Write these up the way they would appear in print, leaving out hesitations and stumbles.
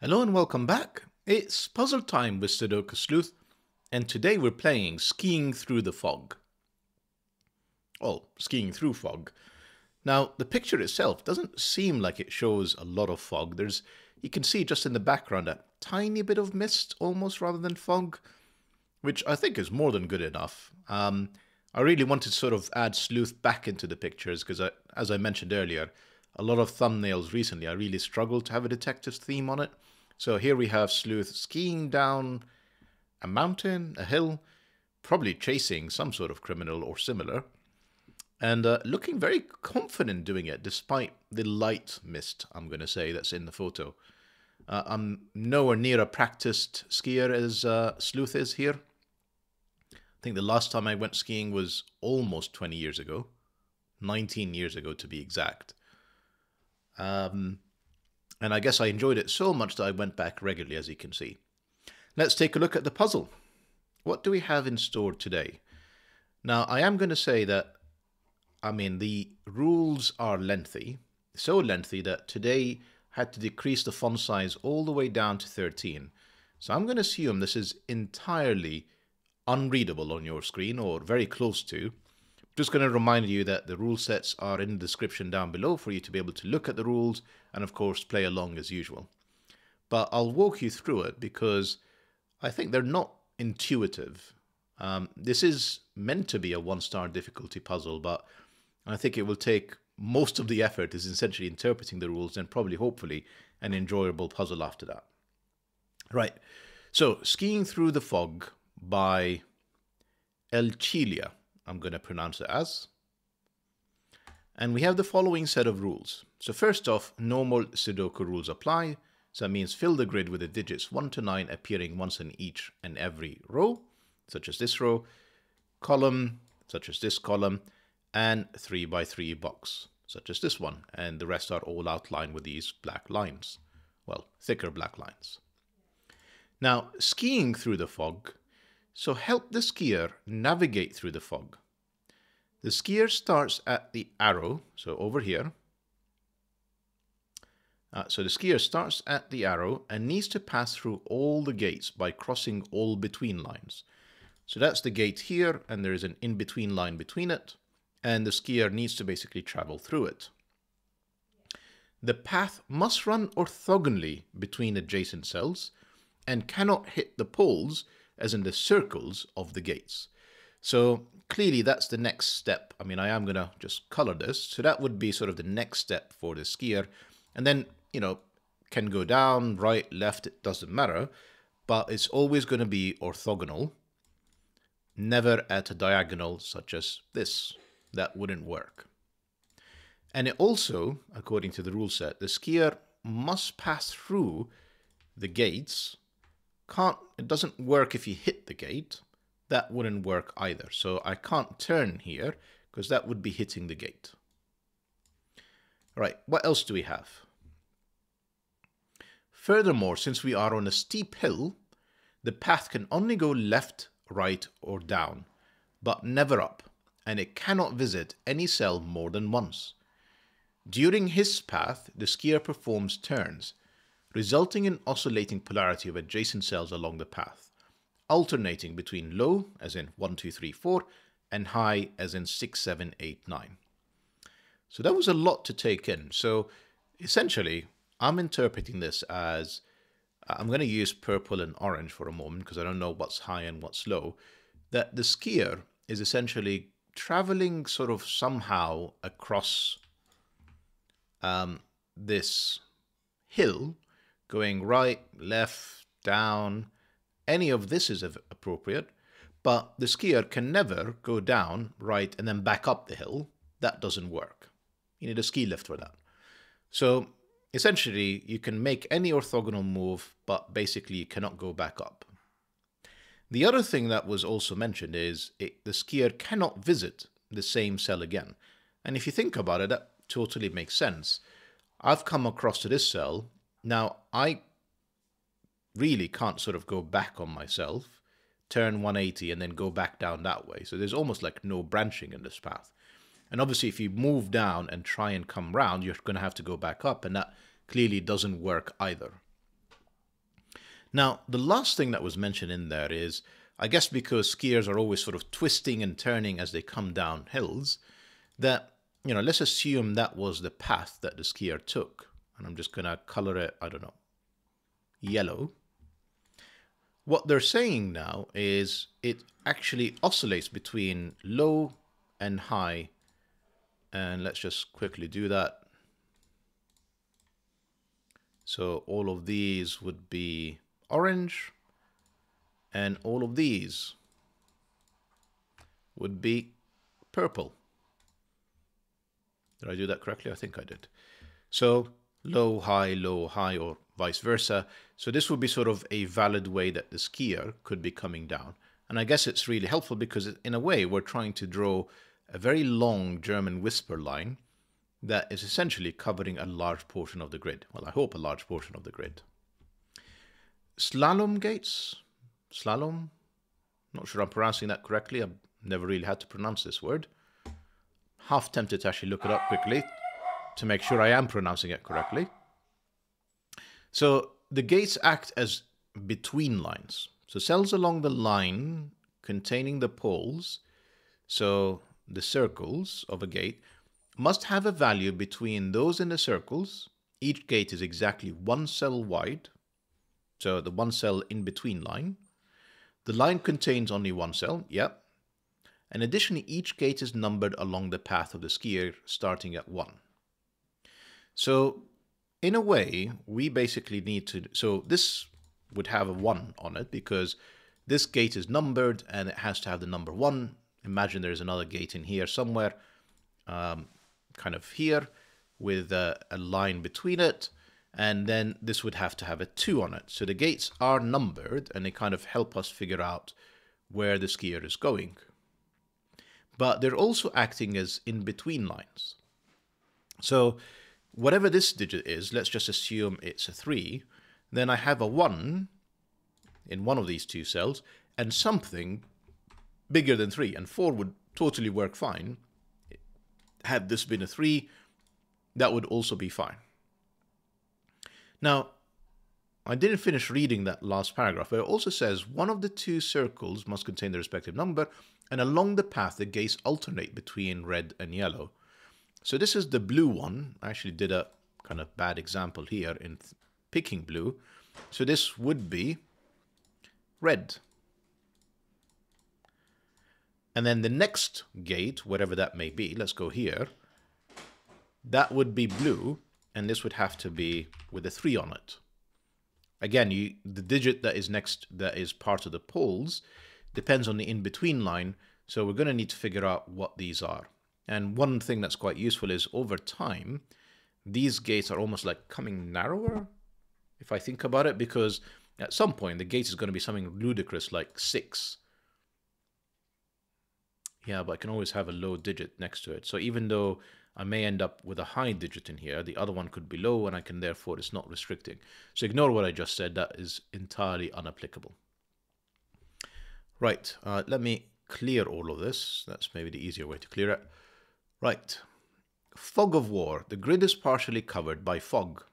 Hello and welcome back. It's puzzle time with Sudoku Sleuth, and today we're playing Skiing Through the Fog. Well, skiing through fog. Now, the picture itself doesn't seem like it shows a lot of fog. You can see just in the background a tiny bit of mist, almost, rather than fog, which I think is more than good enough. I really wanted to sort of add Sleuth back into the pictures because, as I mentioned earlier, a lot of thumbnails recently, I really struggled to have a detective theme on it. So here we have Sleuth skiing down a mountain, a hill, probably chasing some sort of criminal or similar, and looking very confident doing it, despite the light mist, I'm going to say, that's in the photo. I'm nowhere near a practiced skier as Sleuth is here. I think the last time I went skiing was almost 20 years ago, 19 years ago to be exact. And I guess I enjoyed it so much that I went back regularly, as you can see. Let's take a look at the puzzle. What do we have in store today? Now, I am going to say that, the rules are lengthy, so lengthy that today I had to decrease the font size all the way down to 13. So I'm going to assume this is entirely unreadable on your screen, or very close to. Just going to remind you that the rule sets are in the description down below for you to be able to look at the rules and, of course, play along as usual. But I'll walk you through it because I think they're not intuitive. This is meant to be a one-star difficulty puzzle, but I think it will take most of the effort is essentially interpreting the rules and probably, hopefully, an enjoyable puzzle after that. Right, so Skiing Through the Fog by ElChiglia, I'm going to pronounce it as. And we have the following set of rules. So first off, normal Sudoku rules apply. So that means fill the grid with the digits 1 to 9 appearing once in each and every row, such as this row, column, such as this column, and 3 by 3 box, such as this one. And the rest are all outlined with these black lines. Well, thicker black lines. Now, skiing through the fog. So help the skier navigate through the fog. The skier starts at the arrow, so over here. So the skier starts at the arrow and needs to pass through all the gates by crossing all between lines. So that's the gate here, and there is an in-between line between it, and the skier needs to basically travel through it. The path must run orthogonally between adjacent cells and cannot hit the poles, as in the circles of the gates. So clearly that's the next step. I am going to just color this. So that would be sort of the next step for the skier. And then, can go down, right, left, it doesn't matter. But it's always going to be orthogonal, never at a diagonal such as this. That wouldn't work. And it also, according to the rule set, the skier must pass through the gates. It doesn't work if you hit the gate. That wouldn't work either. So I can't turn here because that would be hitting the gate. Right, what else do we have? Furthermore, since we are on a steep hill, the path can only go left, right, or down, but never up, and it cannot visit any cell more than once. During his path, the skier performs turns, resulting in oscillating polarity of adjacent cells along the path, alternating between low, as in 1, 2, 3, 4, and high, as in 6, 7, 8, 9. So that was a lot to take in. So essentially, I'm interpreting this as, I'm going to use purple and orange for a moment because I don't know what's high and what's low, that the skier is essentially traveling sort of somehow across this hill, going right, left, down. Any of this is appropriate, but the skier can never go down, right, and then back up the hill. That doesn't work. You need a ski lift for that. So essentially, you can make any orthogonal move, but basically you cannot go back up. The other thing that was also mentioned is the skier cannot visit the same cell again. And if you think about it, that totally makes sense. I've come across to this cell. Now, I really can't sort of go back on myself, turn 180, and then go back down that way. So there's almost like no branching in this path. And obviously, if you move down and try and come round, you're going to have to go back up, and that clearly doesn't work either. Now, the last thing that was mentioned in there is, I guess because skiers are always sort of twisting and turning as they come down hills, that, let's assume that was the path that the skier took. And I'm just going to color it, I don't know, yellow. What they're saying now is it actually oscillates between low and high. And let's just quickly do that. So all of these would be orange, and all of these would be purple. Did I do that correctly? I think I did. So low, high, or vice versa. So this would be sort of a valid way that the skier could be coming down. And I guess it's really helpful because in a way we're trying to draw a very long German whisper line that is essentially covering a large portion of the grid. Well, I hope a large portion of the grid. Slalom gates? Slalom? Not sure I'm pronouncing that correctly. I've never really had to pronounce this word. Half tempted to actually look it up quickly to make sure I am pronouncing it correctly. So the gates act as between lines. So cells along the line containing the poles, so the circles of a gate, must have a value between those in the circles. Each gate is exactly one cell wide, so the one cell in between line. The line contains only one cell, yep. And additionally, each gate is numbered along the path of the skier, starting at 1. So in a way, we basically need to, so this would have a 1 on it because this gate is numbered and it has to have the number 1. Imagine there's another gate in here somewhere, kind of here, with a line between it, and then this would have to have a 2 on it. So the gates are numbered and they kind of help us figure out where the skier is going. But they're also acting as in-between lines. So whatever this digit is, let's just assume it's a 3, then I have a 1 in one of these two cells and something bigger than 3, and 4 would totally work fine. Had this been a 3, that would also be fine. Now, I didn't finish reading that last paragraph, but it also says one of the two circles must contain the respective number, and along the path the gates alternate between red and yellow. So this is the blue one. I actually did a kind of bad example here in picking blue. So this would be red. And then the next gate, whatever that may be, let's go here, that would be blue, and this would have to be with a 3 on it. Again, the digit that is next, that is part of the poles, depends on the in-between line, so we're going to need to figure out what these are. And one thing that's quite useful is over time, these gates are almost like coming narrower, if I think about it, because at some point the gate is going to be something ludicrous like 6. Yeah, but I can always have a low digit next to it. So even though I may end up with a high digit in here, the other one could be low, and I can therefore, it's not restricting. So ignore what I just said. That is entirely unapplicable. Right, let me clear all of this. That's maybe the easier way to clear it. Right, fog of war. The grid is partially covered by fog.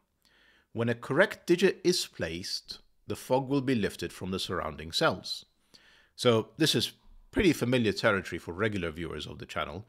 When a correct digit is placed, the fog will be lifted from the surrounding cells. So this is pretty familiar territory for regular viewers of the channel.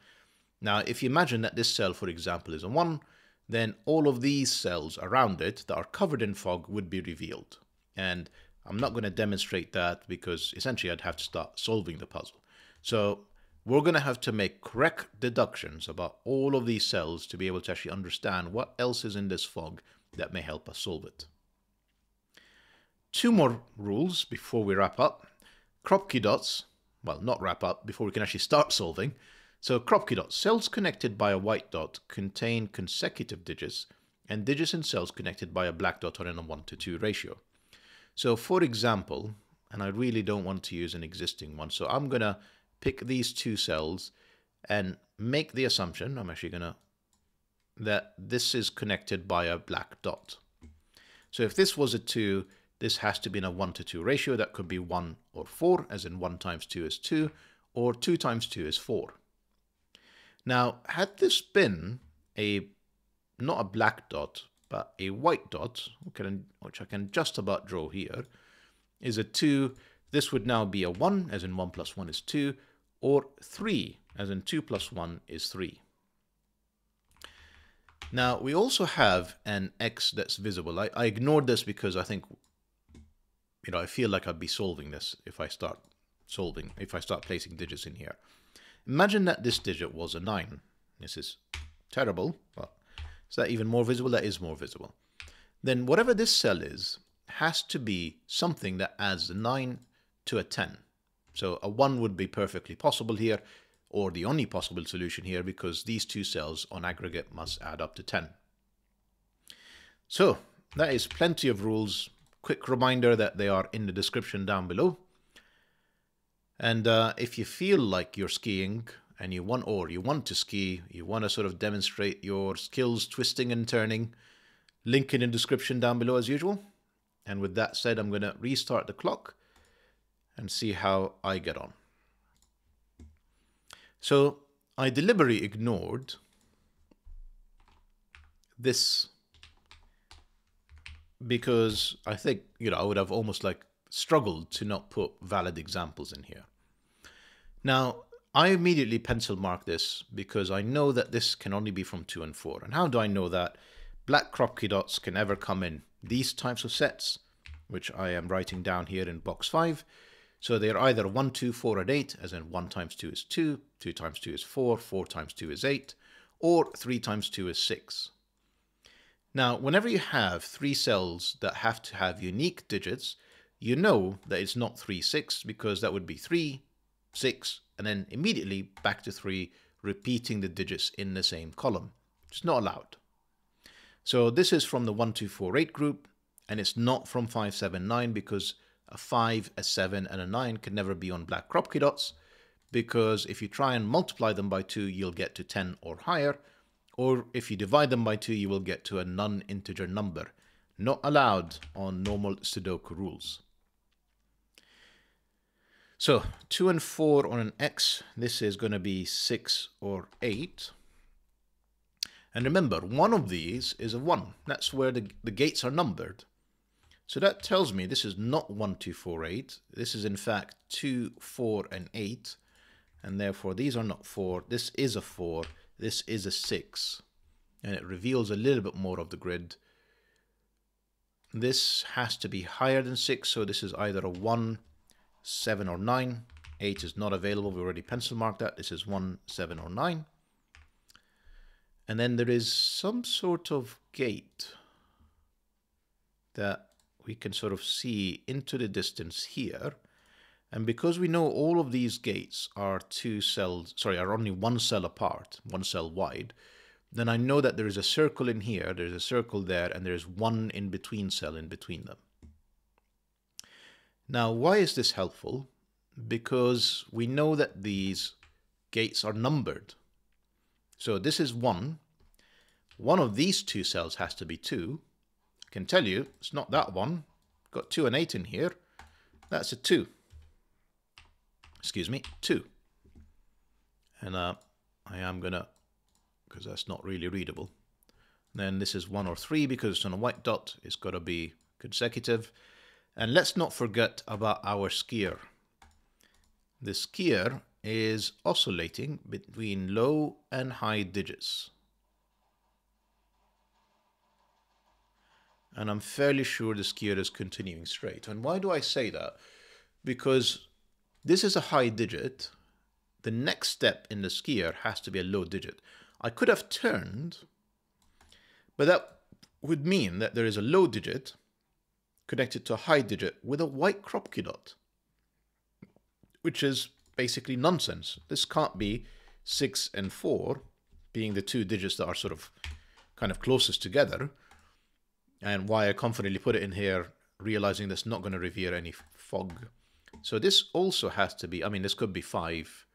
Now, if you imagine that this cell, for example, is a 1, then all of these cells around it that are covered in fog would be revealed. And I'm not going to demonstrate that because essentially I'd have to start solving the puzzle. So we're going to have to make correct deductions about all of these cells to be able to actually understand what else is in this fog that may help us solve it. 2 more rules before we wrap up. Kropki dots, well, not wrap up, before we can actually start solving. So Kropki dots, cells connected by a white dot contain consecutive digits, and digits in cells connected by a black dot are in a 1:2 ratio. So for example, and I really don't want to use an existing one, so I'm going to pick these 2 cells and make the assumption, I'm actually going to, that this is connected by a black dot. So if this was a 2, this has to be in a 1:2 ratio. That could be 1 or 4, as in 1 times 2 is 2, or 2 times 2 is 4. Now, had this been not a black dot, but a white dot, which I can just about draw here, is a 2. This would now be a 1, as in 1 plus 1 is 2, or 3, as in 2 plus 1 is 3. Now, we also have an x that's visible. I ignored this because I think, I feel like I'd be solving this if I start placing digits in here. Imagine that this digit was a 9. This is terrible, but is that even more visible? That is more visible. Then whatever this cell is has to be something that adds a 9 to a 10. So a 1 would be perfectly possible here, or the only possible solution here, because these two cells on aggregate must add up to 10. So that is plenty of rules. Quick reminder that they are in the description down below. And if you feel like you're skiing and you want to ski, you want to sort of demonstrate your skills twisting and turning, link in the description down below as usual. And with that said, I'm going to restart the clock and see how I get on. So I deliberately ignored this because I think, I would have almost like struggled to not put valid examples in here. Now, I immediately pencil mark this because I know that this can only be from 2 and 4. And how do I know that? Black Kropki dots can ever come in these types of sets, which I am writing down here in box 5. So they're either 1, 2, 4, and 8, as in 1 times 2 is 2, 2 times 2 is 4, 4 times 2 is 8, or 3 times 2 is 6. Now, whenever you have 3 cells that have to have unique digits, you know that it's not 3, 6, because that would be 3, 6, and then immediately back to 3, repeating the digits in the same column. It's not allowed. So this is from the 1, 2, 4, 8 group, and it's not from 5, 7, 9, because a 5, a 7, and a 9 can never be on black Kropki dots, because if you try and multiply them by 2, you'll get to 10 or higher, or if you divide them by 2, you will get to a non-integer number. Not allowed on normal Sudoku rules. So 2 and 4 on an X, this is going to be 6 or 8. And remember, one of these is a 1. That's where the gates are numbered. So that tells me this is not 1, 2, 4, 8. This is in fact 2, 4, and 8. And therefore these are not 4. This is a 4. This is a 6. And it reveals a little bit more of the grid. This has to be higher than 6. So this is either a 1, 7, or 9. 8 is not available. We already pencil marked that. This is 1, 7, or 9. And then there is some sort of gate that we can sort of see into the distance here. And because we know all of these gates are are only 1 cell apart, 1 cell wide, then I know that there is a circle in here, there's a circle there, and there's 1 in-between cell in between them. Now, why is this helpful? Because we know that these gates are numbered. So this is 1. One of these 2 cells has to be 2. I can tell you, it's not that one. Got 2 and 8 in here. That's a 2. Excuse me, 2. And I am gonna, because that's not really readable. Then this is 1 or 3 because it's on a white dot. It's got to be consecutive. And let's not forget about our skier. The skier is oscillating between low and high digits. And I'm fairly sure the skier is continuing straight. And why do I say that? Because this is a high digit. The next step in the skier has to be a low digit. I could have turned, but that would mean that there is a low digit connected to a high digit with a white Kropki dot, which is basically nonsense. This can't be 6 and 4 being the 2 digits that are sort of kind of closest together. And why I confidently put it in here, realizing that's not going to reveal any fog. So this also has to be, I mean, this could be 5.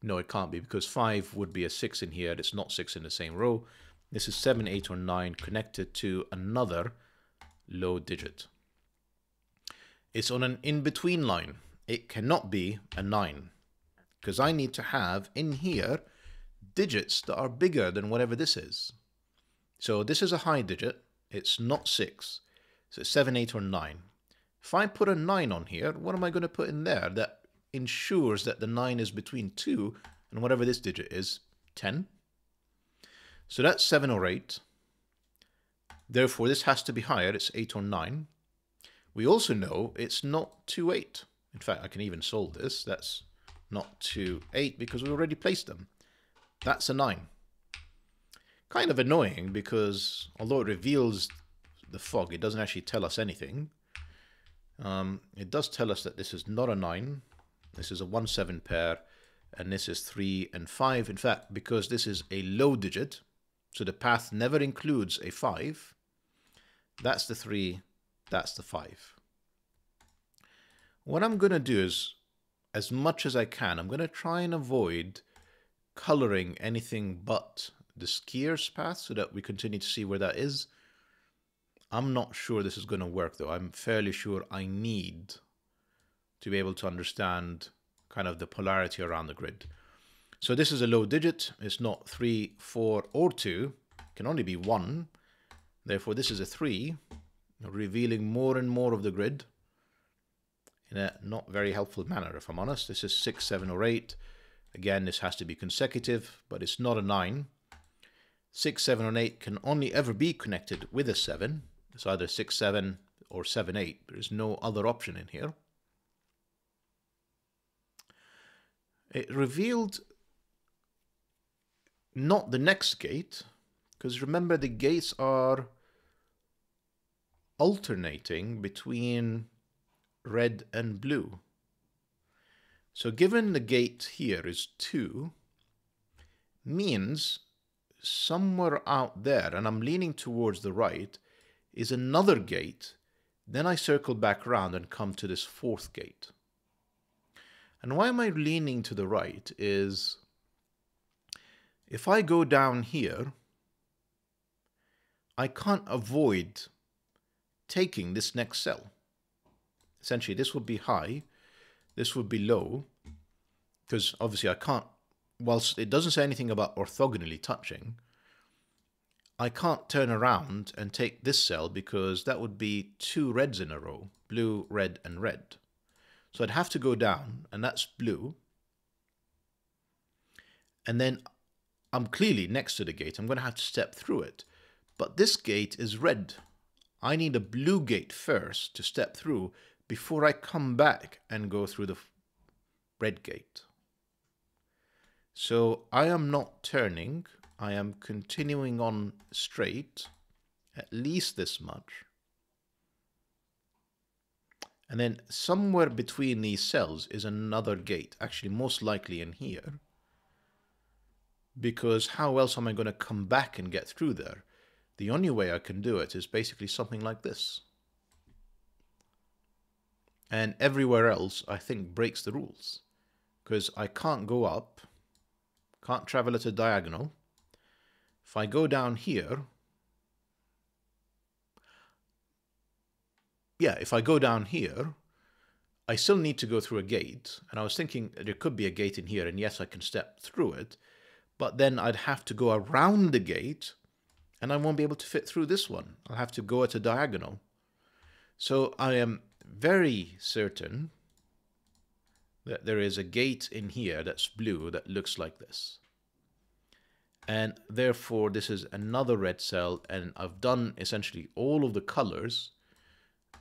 No, it can't be, because 5 would be a 6 in here. It's not 6 in the same row. This is 7, 8, or 9 connected to another low digit. It's on an in-between line. It cannot be a 9, because I need to have in here digits that are bigger than whatever this is. So this is a high digit. It's not 6. So it's 7, 8, or 9. If I put a 9 on here, what am I going to put in there that ensures that the 9 is between 2 and whatever this digit is, 10? So that's 7 or 8. Therefore, this has to be higher. It's 8 or 9. We also know it's not 2, 8. In fact, I can even solve this. That's not 2, 8 because we already placed them. That's a 9. Kind of annoying because although it reveals the fog, it doesn't actually tell us anything. It does tell us that this is not a 9. This is a 1-7 pair, and this is 3 and 5. In fact, because this is a low digit, so the path never includes a 5, that's the 3, that's the 5. What I'm going to do is, as much as I can, I'm going to try and avoid coloring anything but the skier's path so that we continue to see where that is. I'm not sure this is going to work though. I'm fairly sure I need to be able to understand kind of the polarity around the grid. So this is a low digit. It's not 3, 4, or 2. It can only be 1. Therefore, this is a 3, revealing more and more of the grid in a not very helpful manner, if I'm honest. This is 6, 7, or 8. Again, this has to be consecutive, but it's not a 9. 6, 7, or 8 can only ever be connected with a 7. It's either 6, 7 or 7, 8. There is no other option in here. It revealed not the next gate, because remember the gates are alternating between red and blue. So given the gate here is 2, means somewhere out there, and I'm leaning towards the right, is another gate. Then I circle back around and come to this 4th gate. And why am I leaning to the right is if I go down here, I can't avoid taking this next cell. Essentially, this would be high, this would be low, because obviously I can't, whilst it doesn't say anything about orthogonally touching, I can't turn around and take this cell because that would be 2 reds in a row, blue, red, and red. So I'd have to go down, and that's blue. And then I'm clearly next to the gate. I'm going to have to step through it. But this gate is red. I need a blue gate first to step through before I come back and go through the red gate. So I am not turning. I am continuing on straight, at least this much. And then somewhere between these cells is another gate, actually most likely in here. Because how else am I going to come back and get through there? The only way I can do it is basically something like this. And everywhere else, I think, breaks the rules. Because I can't go up, can't travel at a diagonal. If I go down here, if I go down here, I still need to go through a gate. And I was thinking there could be a gate in here, and yes, I can step through it. But then I'd have to go around the gate, and I won't be able to fit through this one. I'll have to go at a diagonal. So I am very certain that there is a gate in here that's blue that looks like this. And therefore, this is another red cell, and I've done essentially all of the colors.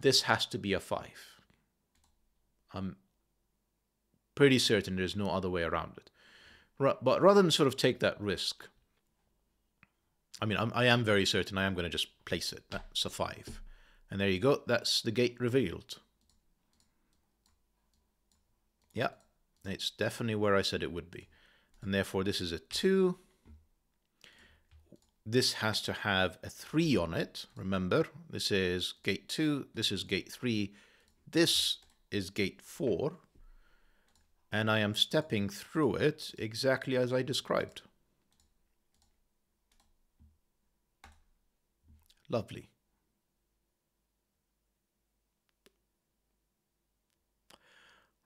This has to be a 5. I'm pretty certain there's no other way around it. But rather than sort of take that risk, I mean, I am very certain I am going to just place it. That's a 5. And there you go. That's the gate revealed. Yeah, it's definitely where I said it would be. And therefore, this is a 2. This has to have a 3 on it. Remember, this is gate 2. This is gate 3. This is gate 4. And I am stepping through it exactly as I described. Lovely.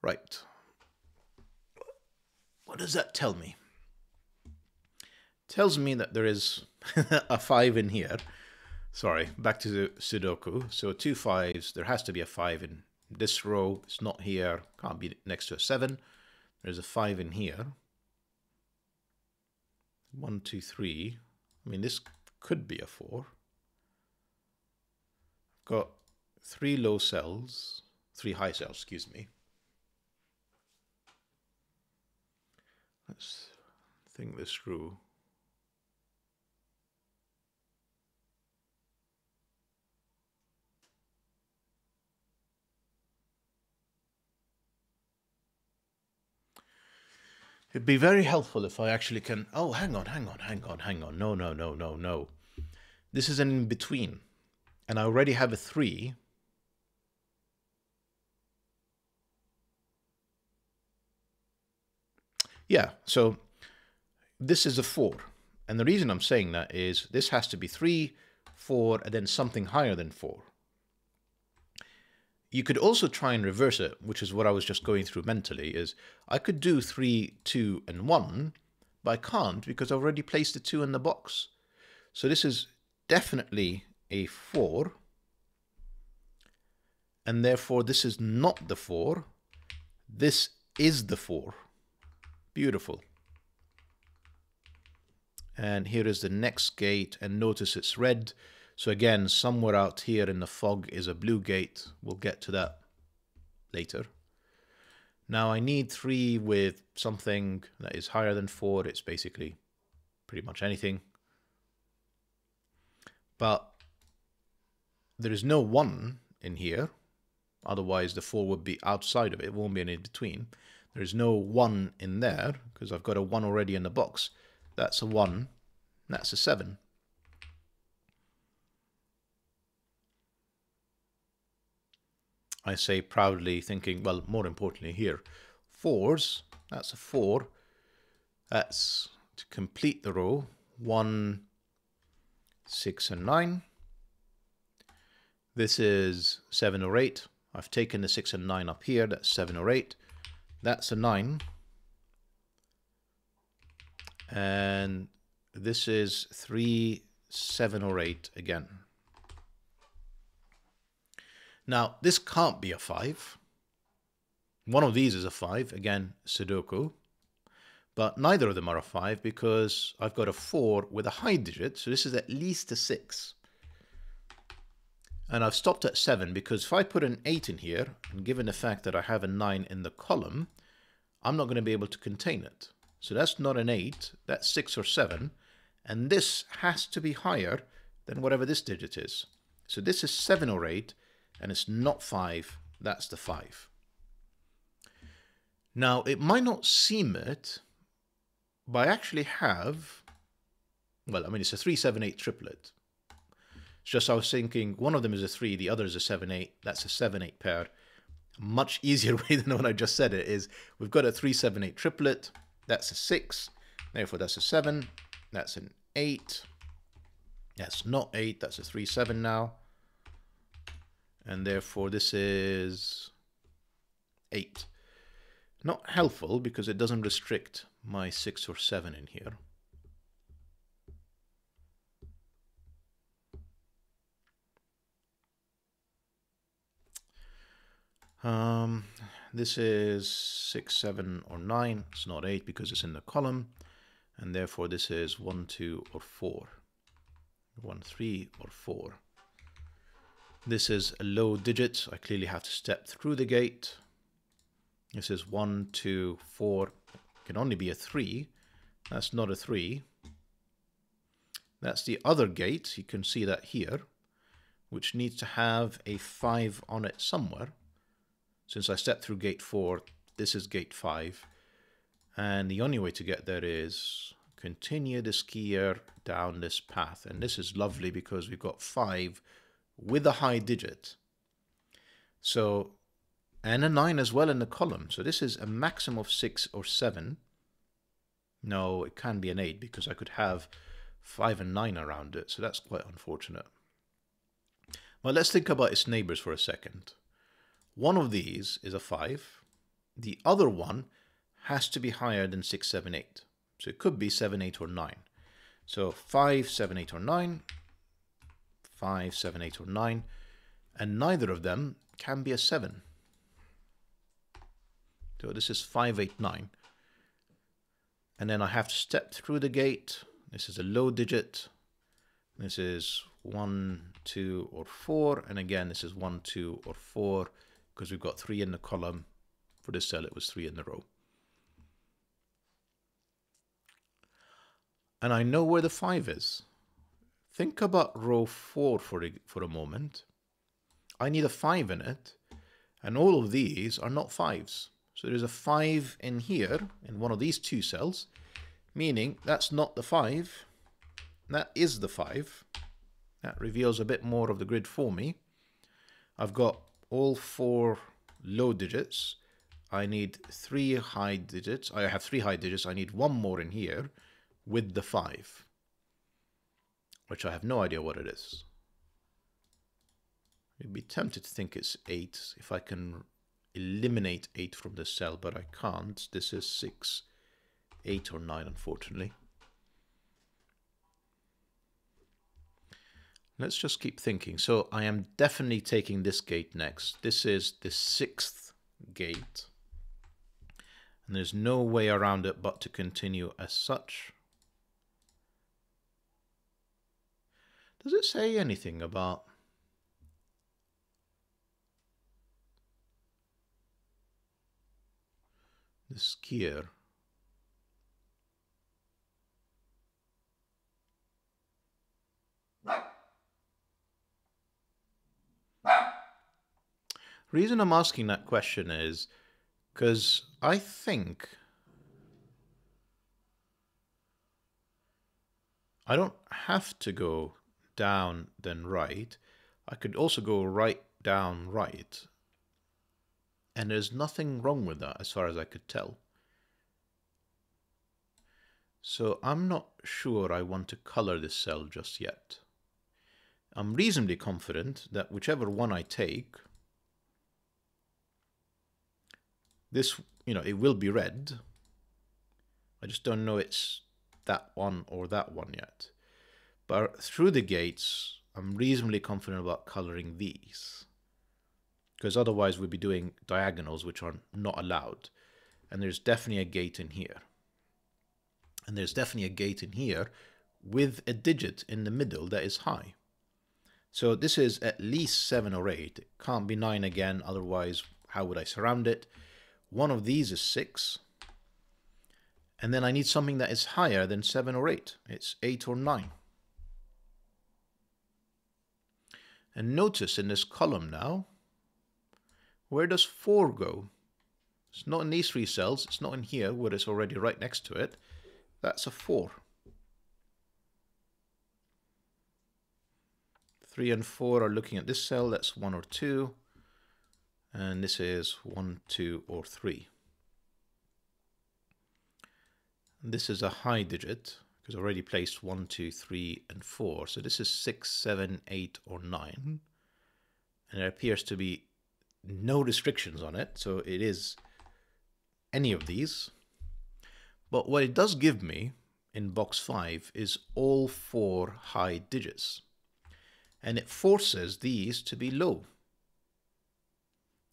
Right. What does that tell me? Tells me that there is a 5 in here. Sorry, back to the Sudoku. So 2 5s, there has to be a 5 in this row. It's not here, can't be next to a 7. There's a 5 in here. 1, 2, 3. I mean, this could be a 4. I've got 3 low cells, 3 high cells, excuse me. Let's think this through. It'd be very helpful if I actually can... Oh, hang on. No. This is an in-between. And I already have a 3. Yeah, so this is a 4. And the reason I'm saying that is this has to be 3, 4, and then something higher than 4. You could also try and reverse it, which is what I was just going through mentally, is I could do 3, 2, and 1, but I can't because I've already placed the 2 in the box. So this is definitely a 4, and therefore this is not the 4. This is the 4. Beautiful. And here is the next gate, and notice it's red. So again, somewhere out here in the fog is a blue gate. We'll get to that later. Now I need 3 with something that is higher than 4. It's basically pretty much anything. But there is no 1 in here. Otherwise the 4 would be outside of it. It won't be an in-between. There is no 1 in there because I've got a 1 already in the box. That's a 1. That's a 7. I say proudly, thinking, well, more importantly here, 4s, that's a 4. That's to complete the row, 1, 6, and 9. This is 7 or 8. I've taken the 6 and 9 up here, that's 7 or 8. That's a 9. And this is 3, 7, or 8 again. Now, this can't be a 5. One of these is a 5, again, Sudoku. But neither of them are a 5 because I've got a 4 with a high digit, so this is at least a 6. And I've stopped at 7 because if I put an 8 in here, and given the fact that I have a 9 in the column, I'm not going to be able to contain it. So that's not an 8, that's 6 or 7, and this has to be higher than whatever this digit is. So this is 7 or 8, and it's not 5, that's the 5. Now, it might not seem it, but I actually have, well, I mean, it's a 3, 7, 8 triplet. It's just I was thinking one of them is a 3, the other is a 7, 8, that's a 7, 8 pair. A much easier way than when I just said it is we've got a 3, 7, 8 triplet, that's a 6, therefore that's a 7, that's an 8, that's not 8, that's a 3, 7 now. And therefore this is 8. Not helpful because it doesn't restrict my 6 or 7 in here. This is 6, 7, or 9. It's not 8 because it's in the column. And therefore this is 1, 2, or 4. 1, 3, or 4. This is a low digit. I clearly have to step through the gate. This is 1, 2, 4. It can only be a 3. That's not a 3. That's the other gate. You can see that here, which needs to have a 5 on it somewhere. Since I stepped through gate 4, this is gate 5. And the only way to get there is continue the skier down this path. And this is lovely because we've got 5 with a high digit. So, and a 9 as well in the column. So this is a maximum of 6 or 7. No, it can be an 8 because I could have 5 and 9 around it. So that's quite unfortunate. Well, let's think about its neighbors for a second. One of these is a 5. The other one has to be higher than 6, 7, 8. So it could be 7, 8, or 9. So 5, 7, 8, or 9. 5, 7, 8, or 9, and neither of them can be a 7. So this is 5, 8, 9. And then I have to step through the gate. This is a low digit. This is 1, 2, or 4. And again, this is 1, 2, or 4, because we've got 3 in the column. For this cell, it was 3 in the row. And I know where the 5 is. Think about row 4 for a moment. I need a 5 in it, and all of these are not 5s. So there's a 5 in here, in one of these two cells, meaning that's not the 5. That is the 5. That reveals a bit more of the grid for me. I've got all 4 low digits. I need 3 high digits. I have 3 high digits. I need 1 more in here with the 5, which I have no idea what it is. I'd be tempted to think it's 8 if I can eliminate 8 from this cell, but I can't. This is 6, 8, or 9, unfortunately. Let's just keep thinking. So I am definitely taking this gate next. This is the 6th gate. And there's no way around it but to continue as such. Does it say anything about the skier? The reason I'm asking that question is because I think I don't have to go down then right. I could also go right down right. And there's nothing wrong with that as far as I could tell. So I'm not sure I want to color this cell just yet. I'm reasonably confident that whichever one I take, this, it will be red. I just don't know it's that one or that one yet. But through the gates, I'm reasonably confident about coloring these, because otherwise we'd be doing diagonals, which are not allowed. And there's definitely a gate in here. And there's definitely a gate in here with a digit in the middle that is high. So this is at least 7 or 8. It can't be 9 again, otherwise how would I surround it? One of these is 6. And then I need something that is higher than 7 or 8. It's 8 or 9. And notice in this column now, where does 4 go? It's not in these 3 cells. It's not in here where it's already right next to it. That's a 4. 3 and 4 are looking at this cell. That's 1 or 2. And this is 1, 2, or 3. And this is a high digit because I already placed 1, 2, 3, and 4. So this is 6, 7, 8, or 9. And there appears to be no restrictions on it. So it is any of these. But what it does give me in box 5 is all 4 high digits. And it forces these to be low.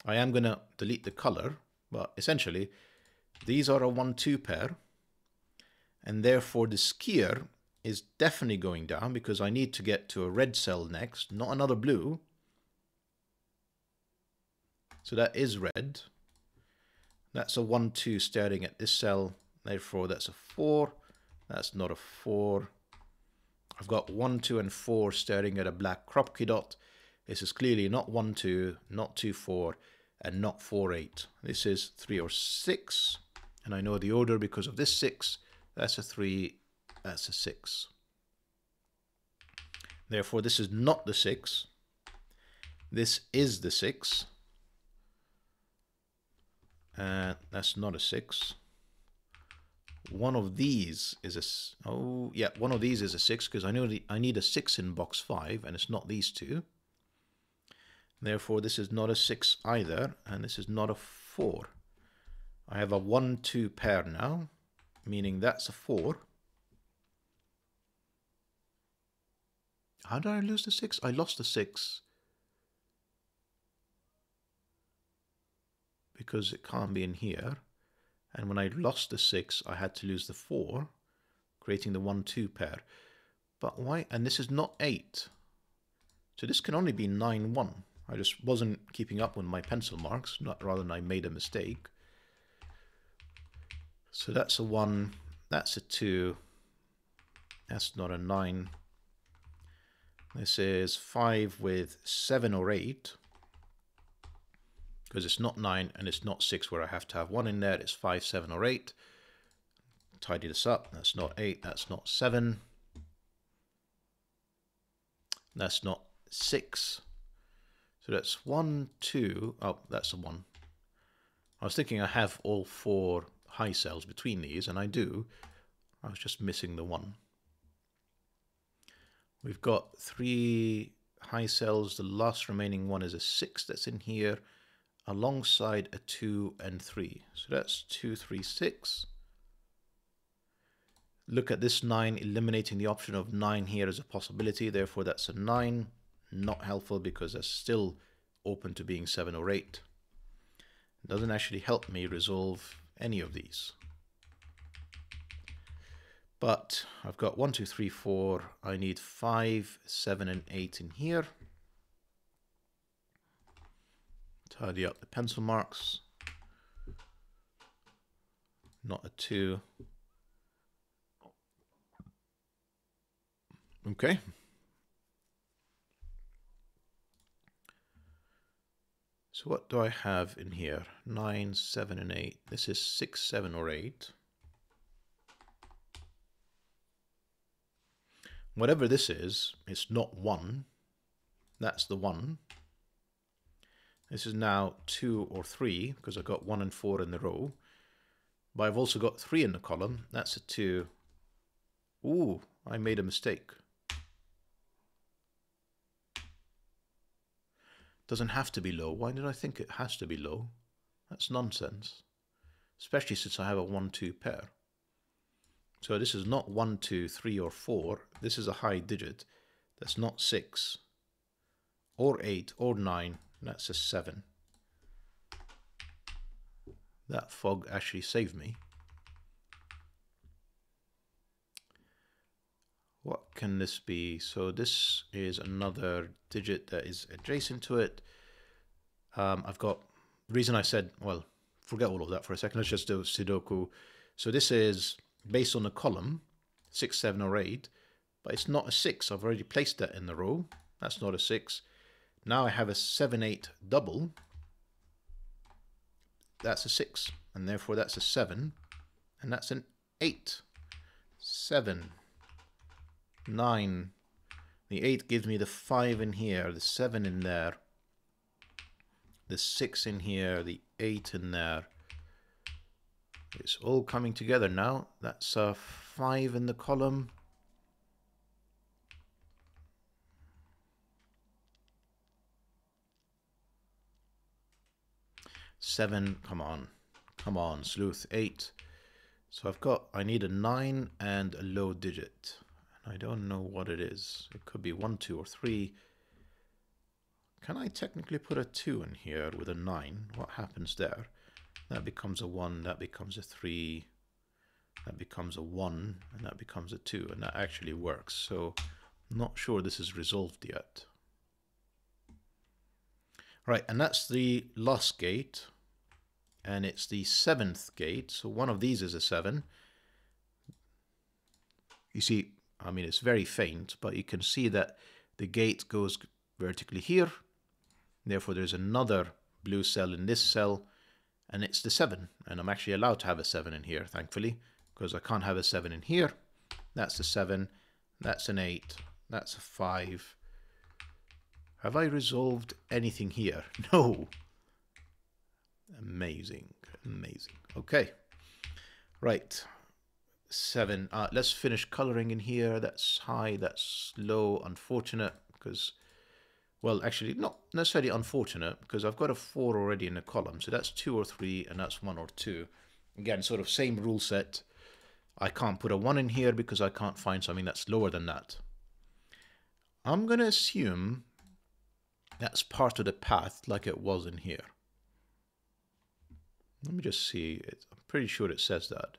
I am going to delete the color, but essentially these are a 1-2 pair. And therefore the skier is definitely going down because I need to get to a red cell next, not another blue. So that is red. That's a 1-2 staring at this cell. Therefore that's a 4. That's not a 4. I've got 1, 2, and 4 staring at a black Kropke dot. This is clearly not 1, 2, not 2, 4, and not 4, 8. This is 3 or 6. And I know the order because of this 6. That's a 3, that's a 6. Therefore, this is not the 6. This is the 6. And that's not a 6. One of these is a, one of these is a 6 because I know I need a 6 in box 5 and it's not these two. Therefore, this is not a 6 either, and this is not a 4. I have a 1-2 pair now, meaning that's a 4. How did I lose the 6? I lost the 6. Because it can't be in here. And when I lost the 6, I had to lose the 4, creating the 1-2 pair. But why? And this is not 8. So this can only be 9-1. I just wasn't keeping up with my pencil marks, rather than I made a mistake. So that's a 1, that's a 2, that's not a 9. This is 5 with 7 or 8. Because it's not 9 and it's not 6 where I have to have 1 in there. It's 5, 7 or 8. Tidy this up. That's not 8. That's not 7. That's not 6. So that's 1, 2. Oh, that's a 1. I was thinking I have all 4 high cells between these, and I do. I was just missing the 1. We've got 3 high cells. The last remaining one is a 6 that's in here, alongside a 2 and 3. So that's 2, 3, 6. Look at this 9, eliminating the option of 9 here as a possibility. Therefore, that's a 9. Not helpful because that's still open to being 7 or 8. It doesn't actually help me resolve any of these. But I've got 1, 2, 3, 4. I need 5, 7, and 8 in here. Tidy up the pencil marks. Not a 2. Okay. So what do I have in here? 9, 7, and 8. This is 6, 7, or 8. Whatever this is, it's not 1. That's the 1. This is now 2 or 3, because I've got 1 and 4 in the row. But I've also got 3 in the column. That's a 2. Ooh, I made a mistake. Doesn't have to be low. Why did I think it has to be low? That's nonsense. Especially since I have a 1-2 pair. So this is not 1, 2, 3, or 4. This is a high digit. That's not 6, or 8, or 9. That's a 7. That fog actually saved me. What can this be? So this is another digit that is adjacent to it. I've got, the reason I said, well, forget all of that for a second. Let's just do Sudoku. So this is based on a column, 6, 7, or 8, but it's not a 6. I've already placed that in the row. That's not a 6. Now I have a 7, 8 double. That's a 6, and therefore that's a 7, and that's an 8. 7, 9. The 8 gives me the 5 in here, the 7 in there, the 6 in here, the 8 in there. It's all coming together now. That's a 5 in the column. Seven, come on, Sleuth. 8. So I need a 9 and a low digit. And I don't know what it is. It could be 1, 2, or 3. Can I technically put a 2 in here with a 9? What happens there? That becomes a 1, that becomes a 3, that becomes a 1, and that becomes a 2, and that actually works. So I'm not sure this is resolved yet. Right, and that's the last gate, and it's the 7th gate. So one of these is a 7. You see, I mean, it's very faint, but you can see that the gate goes vertically here. Therefore, there's another blue cell in this cell, and it's the 7. And I'm actually allowed to have a 7 in here, thankfully, because I can't have a 7 in here. That's a 7. That's an 8. That's a 5. Have I resolved anything here? No. Amazing. Amazing. Okay. Right. 7. Let's finish coloring in here. That's high. That's low. Unfortunate because, well, actually not necessarily unfortunate because I've got a 4 already in the column. So that's 2 or 3 and that's 1 or 2. Again, sort of same rule set. I can't put a 1 in here because I can't find something that's lower than that. I'm going to assume that's part of the path like it was in here. Let me just see. I'm pretty sure it says that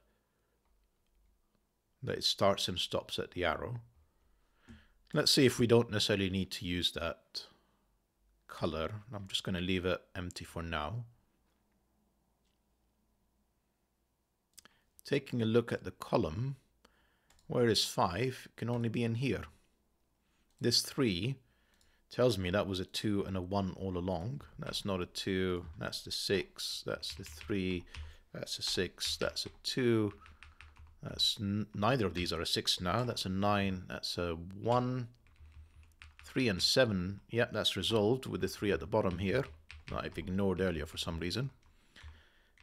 it starts and stops at the arrow. Let's see if we don't necessarily need to use that color. I'm just going to leave it empty for now. Taking a look at the column, where is 5? It can only be in here. This 3 tells me that was a 2 and a 1 all along. That's not a 2, that's the 6, that's the 3, that's a 6, that's a 2. That's neither of these are a 6 now. That's a 9, that's a 1. 3 and 7, yep, that's resolved with the 3 at the bottom here that I've ignored earlier for some reason.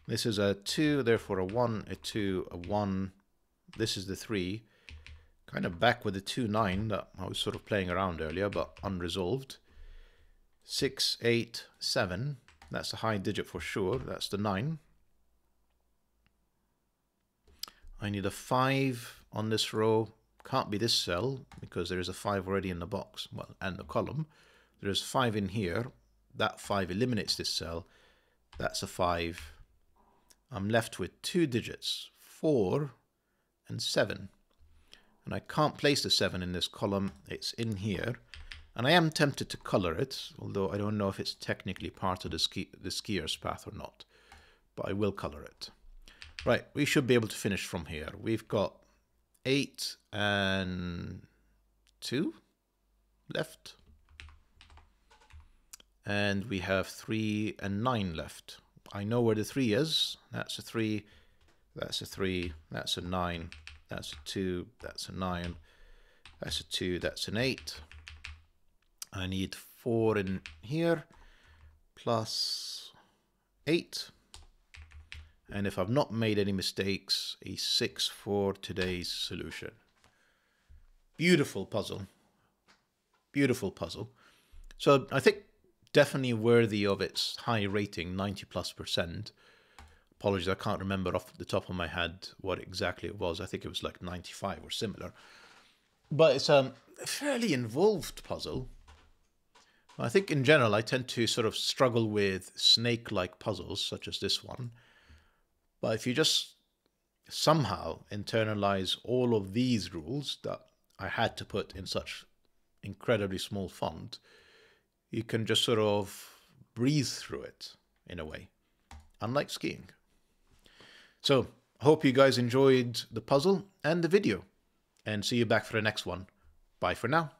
This is a 2, therefore a 1, a 2, a 1. This is the 3. Kind of back with the 2, 9 that I was sort of playing around earlier, but unresolved. 6, 8, 7. That's a high digit for sure. That's the 9. I need a 5 on this row. Can't be this cell because there is a 5 already in the box, well, and the column. There's 5 in here. That 5 eliminates this cell. That's a 5. I'm left with 2 digits, 4 and 7. And I can't place the 7 in this column. It's in here. And I am tempted to color it, although I don't know if it's technically part of the skier's path or not. But I will color it. Right, we should be able to finish from here. We've got 8 and 2 left. And we have 3 and 9 left. I know where the 3 is. That's a 3, that's a 3, that's a 9, that's a 2, that's a 9, that's a 2, that's an 8. I need 4 in here, plus 8. And if I've not made any mistakes, a 6 for today's solution. Beautiful puzzle. Beautiful puzzle. So I think definitely worthy of its high rating, 90+%. Apologies, I can't remember off the top of my head what exactly it was. I think it was like 95 or similar. But it's a fairly involved puzzle. I think in general, I tend to sort of struggle with snake-like puzzles, such as this one. But if you just somehow internalize all of these rules that I had to put in such incredibly small font, you can just sort of breathe through it in a way, unlike skiing. So I hope you guys enjoyed the puzzle and the video, and see you back for the next one. Bye for now.